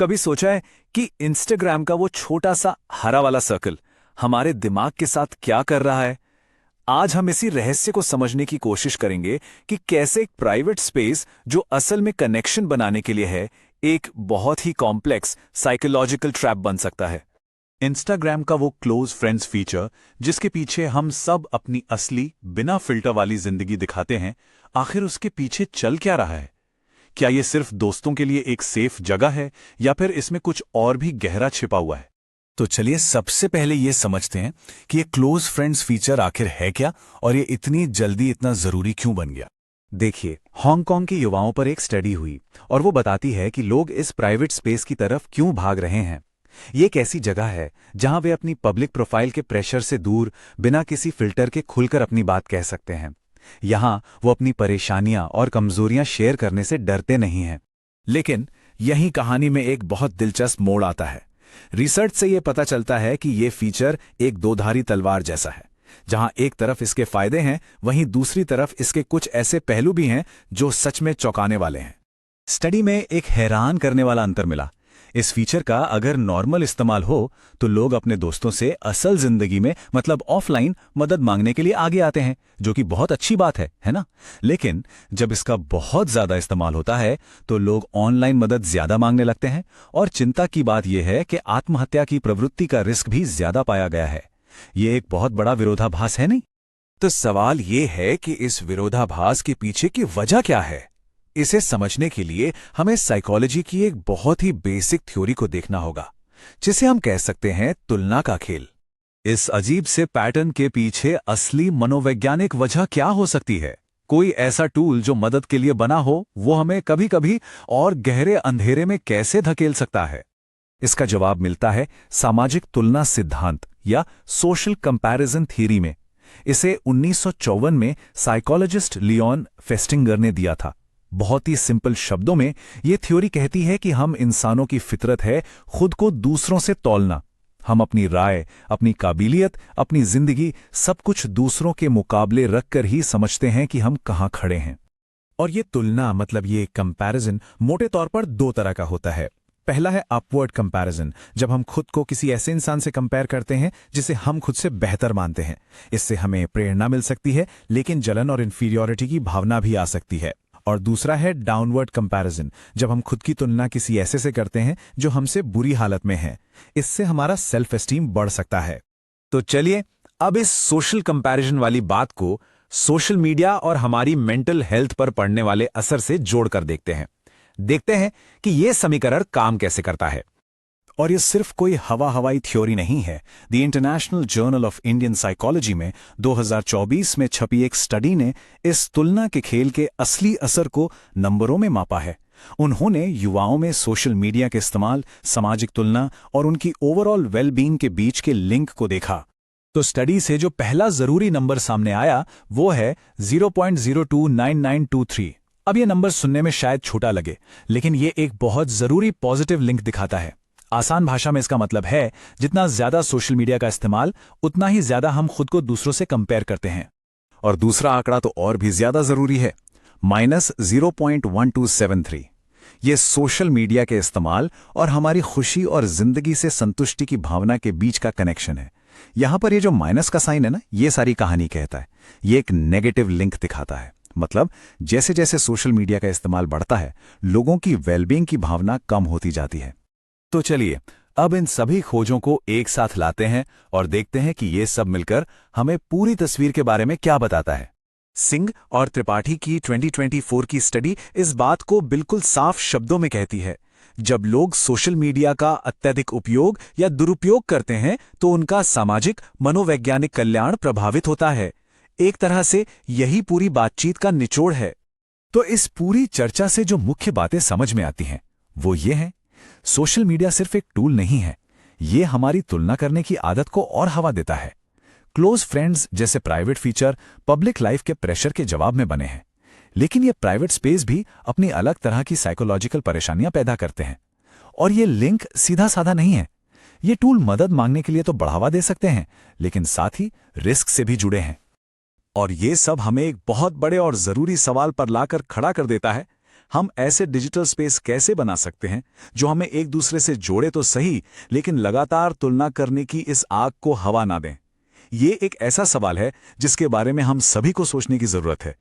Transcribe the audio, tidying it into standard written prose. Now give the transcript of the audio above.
कभी सोचा है कि इंस्टाग्राम का वो छोटा सा हरा वाला सर्कल हमारे दिमाग के साथ क्या कर रहा है? आज हम इसी रहस्य को समझने की कोशिश करेंगे कि कैसे एक प्राइवेट स्पेस जो असल में कनेक्शन बनाने के लिए है, एक बहुत ही कॉम्प्लेक्स साइकोलॉजिकल ट्रैप बन सकता है। इंस्टाग्राम का वो क्लोज फ्रेंड्स फीचर जिसके पीछे हम सब अपनी असली बिना फिल्टर वाली जिंदगी दिखाते हैं, आखिर उसके पीछे चल क्या रहा है? क्या ये सिर्फ दोस्तों के लिए एक सेफ जगह है या फिर इसमें कुछ और भी गहरा छिपा हुआ है? तो चलिए सबसे पहले ये समझते हैं कि ये क्लोज फ्रेंड्स फीचर आखिर है क्या और ये इतनी जल्दी इतना जरूरी क्यों बन गया। देखिए, हांगकांग के युवाओं पर एक स्टडी हुई और वो बताती है कि लोग इस प्राइवेट स्पेस की तरफ क्यों भाग रहे हैं। ये एक ऐसी जगह है जहां वे अपनी पब्लिक प्रोफाइल के प्रेशर से दूर बिना किसी फिल्टर के खुलकर अपनी बात कह सकते हैं। यहां वो अपनी परेशानियां और कमजोरियां शेयर करने से डरते नहीं हैं। लेकिन यही कहानी में एक बहुत दिलचस्प मोड़ आता है। रिसर्च से यह पता चलता है कि यह फीचर एक दोधारी तलवार जैसा है। जहां एक तरफ इसके फायदे हैं, वहीं दूसरी तरफ इसके कुछ ऐसे पहलू भी हैं जो सच में चौंकाने वाले हैं। स्टडी में एक हैरान करने वाला अंतर मिला। इस फीचर का अगर नॉर्मल इस्तेमाल हो तो लोग अपने दोस्तों से असल जिंदगी में मतलब ऑफलाइन मदद मांगने के लिए आगे आते हैं, जो कि बहुत अच्छी बात है ना। लेकिन जब इसका बहुत ज्यादा इस्तेमाल होता है तो लोग ऑनलाइन मदद ज्यादा मांगने लगते हैं और चिंता की बात यह है कि आत्महत्या की प्रवृत्ति का रिस्क भी ज्यादा पाया गया है। ये एक बहुत बड़ा विरोधाभास है नहीं? तो सवाल ये है कि इस विरोधाभास के पीछे की वजह क्या है? इसे समझने के लिए हमें साइकोलॉजी की एक बहुत ही बेसिक थ्योरी को देखना होगा, जिसे हम कह सकते हैं तुलना का खेल। इस अजीब से पैटर्न के पीछे असली मनोवैज्ञानिक वजह क्या हो सकती है? कोई ऐसा टूल जो मदद के लिए बना हो, वो हमें कभी-कभी और गहरे अंधेरे में कैसे धकेल सकता है? इसका जवाब मिलता है सामाजिक तुलना सिद्धांत या सोशल कंपैरिजन थ्योरी में। इसे 1954 में साइकोलॉजिस्ट लियोन फेस्टिंगर ने दिया था। बहुत ही सिंपल शब्दों में यह थ्योरी कहती है कि हम इंसानों की फितरत है खुद को दूसरों से तौलना। हम अपनी राय, अपनी काबिलियत, अपनी जिंदगी सब कुछ दूसरों के मुकाबले रखकर ही समझते हैं कि हम कहां खड़े हैं। और ये तुलना मतलब ये कंपैरिजन मोटे तौर पर दो तरह का होता है। पहला है अपवर्ड कंपैरिजन, जब हम खुद को किसी ऐसे इंसान से कंपेयर करते हैं जिसे हम खुद से बेहतर मानते हैं। इससे हमें प्रेरणा मिल सकती है, लेकिन जलन और इंफीरियॉरिटी की भावना भी आ सकती है। और दूसरा है डाउनवर्ड कंपैरिजन, जब हम खुद की तुलना किसी ऐसे से करते हैं जो हमसे बुरी हालत में है। इससे हमारा सेल्फ एस्टीम बढ़ सकता है। तो चलिए अब इस सोशल कंपैरिजन वाली बात को सोशल मीडिया और हमारी मेंटल हेल्थ पर पड़ने वाले असर से जोड़कर देखते हैं कि यह समीकरण काम कैसे करता है। और ये सिर्फ कोई हवाई थ्योरी नहीं है। The international journal of Indian psychology में 2024 में छपी एक स्टडी ने इस तुलना के खेल के असली असर को नंबरों में मापा है। उन्होंने युवाओं में सोशल मीडिया के इस्तेमाल, सामाजिक तुलना और उनकी ओवरऑल वेलबींग के बीच के लिंक को देखा। तो स्टडी से जो पहला जरूरी नंबर सामने आया वो है 0.029923। अब ये नंबर सुनने में शायद छोटा लगे, लेकिन ये एक बहुत जरूरी पॉजिटिव लिंक दिखाता है। आसान भाषा में इसका मतलब है, जितना ज्यादा सोशल मीडिया का इस्तेमाल, उतना ही ज्यादा हम खुद को दूसरों से कंपेयर करते हैं। और दूसरा आंकड़ा तो और भी ज्यादा जरूरी है, -0.1273। ये सोशल मीडिया के इस्तेमाल और हमारी खुशी और जिंदगी से संतुष्टि की भावना के बीच का कनेक्शन है। यहां पर ये जो माइनस का साइन है ना, ये सारी कहानी कहता है। ये एक नेगेटिव लिंक दिखाता है। मतलब जैसे जैसे सोशल मीडिया का इस्तेमाल बढ़ता है, लोगों की वेलबींग की भावना कम होती जाती है। तो चलिए अब इन सभी खोजों को एक साथ लाते हैं और देखते हैं कि ये सब मिलकर हमें पूरी तस्वीर के बारे में क्या बताता है। सिंह और त्रिपाठी की 2024 की स्टडी इस बात को बिल्कुल साफ शब्दों में कहती है। जब लोग सोशल मीडिया का अत्यधिक उपयोग या दुरुपयोग करते हैं तो उनका सामाजिक मनोवैज्ञानिक कल्याण प्रभावित होता है। एक तरह से यही पूरी बातचीत का निचोड़ है। तो इस पूरी चर्चा से जो मुख्य बातें समझ में आती हैं वो ये हैं, सोशल मीडिया सिर्फ एक टूल नहीं है, ये हमारी तुलना करने की आदत को और हवा देता है। क्लोज फ्रेंड्स जैसे प्राइवेट फीचर पब्लिक लाइफ के प्रेशर के जवाब में बने हैं, लेकिन ये प्राइवेट स्पेस भी अपनी अलग तरह की साइकोलॉजिकल परेशानियां पैदा करते हैं। और ये लिंक सीधा साधा नहीं है। ये टूल मदद मांगने के लिए तो बढ़ावा दे सकते हैं, लेकिन साथ ही रिस्क से भी जुड़े हैं। और ये सब हमें एक बहुत बड़े और जरूरी सवाल पर लाकर खड़ा कर देता है, हम ऐसे डिजिटल स्पेस कैसे बना सकते हैं जो हमें एक दूसरे से जोड़े तो सही, लेकिन लगातार तुलना करने की इस आग को हवा ना दें? ये एक ऐसा सवाल है जिसके बारे में हम सभी को सोचने की जरूरत है।